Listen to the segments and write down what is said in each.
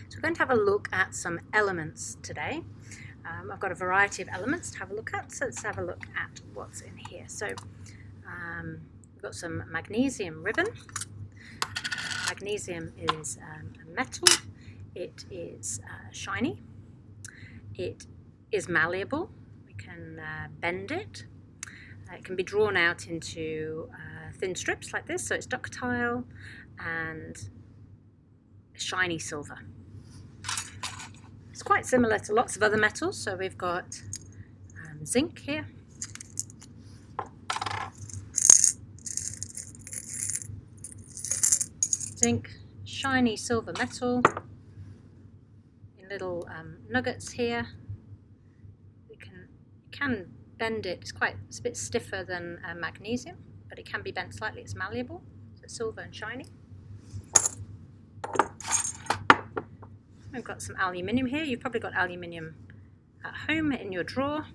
So we're going to have a look at some elements today. I've got a variety of elements to have a look at, so let's have a look at what's in here. So we've got some magnesium ribbon. Magnesium is a metal. It is shiny. It is malleable. We can bend it. It can be drawn out into thin strips like this, so it's ductile and shiny silver. It's quite similar to lots of other metals, so we've got zinc here. Zinc, shiny silver metal in little nuggets here. You can bend it. It's a bit stiffer than magnesium, but it can be bent slightly. It's malleable, so it's silver and shiny. We've got some aluminium here. You've probably got aluminium at home in your drawer.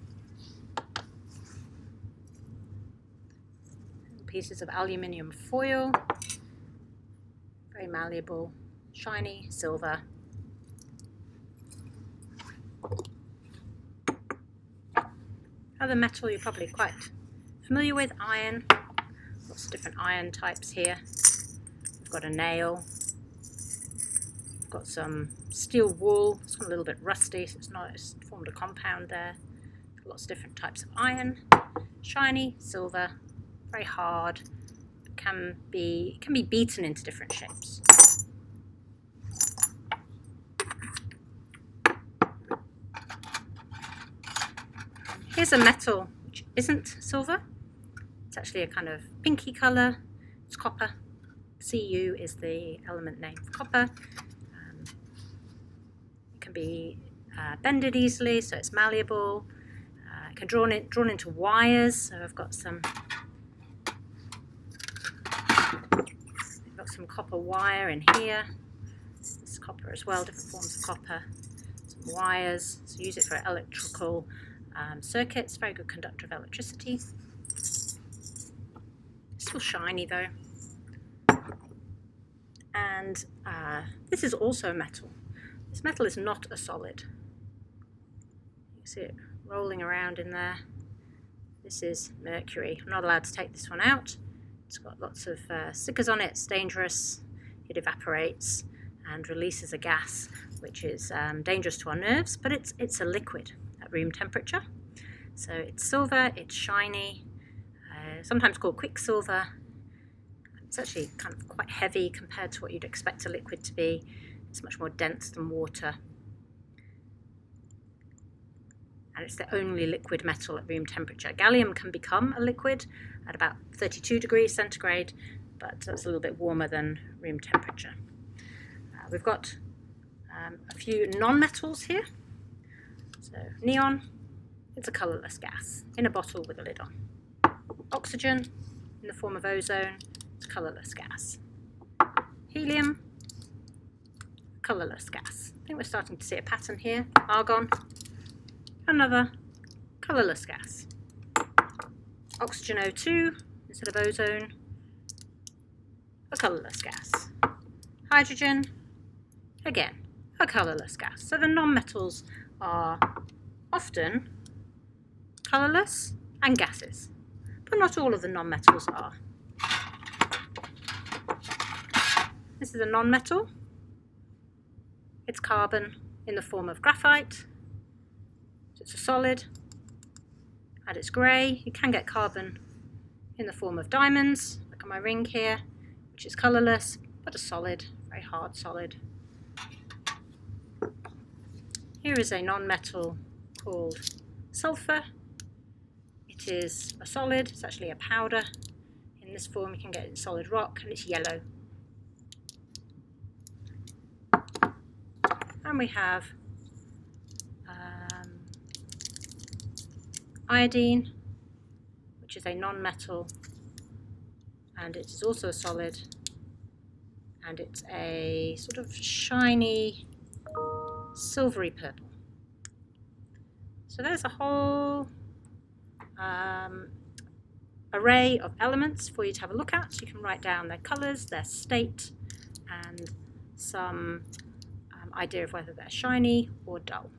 Pieces of aluminium foil, very malleable, shiny, silver. Other metal you're probably quite familiar with, iron. Lots of different iron types here. We've got a nail. We've got some steel wool. It's a little bit rusty, so it's formed a compound there. Lots of different types of iron. Shiny, silver, very hard. Can be beaten into different shapes. Here's a metal which isn't silver. It's actually a kind of pinky colour. It's copper. Cu is the element name for copper. It can be bended easily, so it's malleable. It can drawn into wires. So I've got some copper wire in here. This is copper as well, different forms of copper. Some wires. So use it for electrical circuits. Very good conductor of electricity. Still shiny though. And this is also metal. This metal is not a solid. You can see it rolling around in there. This is mercury. I'm not allowed to take this one out. It's got lots of stickers on it. It's dangerous. It evaporates and releases a gas which is dangerous to our nerves, but it's a liquid at room temperature. So it's silver, it's shiny, sometimes called quicksilver. It's actually kind of quite heavy compared to what you'd expect a liquid to be. It's much more dense than water. And it's the only liquid metal at room temperature. Gallium can become a liquid at about 32 degrees centigrade, but that's a little bit warmer than room temperature. We've got a few non-metals here. So neon, it's a colourless gas in a bottle with a lid on. Oxygen, in the form of ozone, it's a colourless gas. Helium, colourless gas. I think we're starting to see a pattern here. Argon, another colourless gas. Oxygen O2 instead of ozone, a colourless gas. Hydrogen, again, a colourless gas. So the non-metals are often colourless and gases, but not all of the non-metals are. This is a non-metal. It's carbon in the form of graphite. So it's a solid, and it's grey. You can get carbon in the form of diamonds, like on my ring here, which is colourless, but a solid, very hard solid. Here is a non-metal called sulfur. It is a solid, it's actually a powder. In this form you can get it in solid rock, and it's yellow. And we have iodine, which is a non-metal, and it is also a solid, and it's a sort of shiny silvery purple. So there's a whole array of elements for you to have a look at. So you can write down their colours, their state, and some idea of whether they're shiny or dull.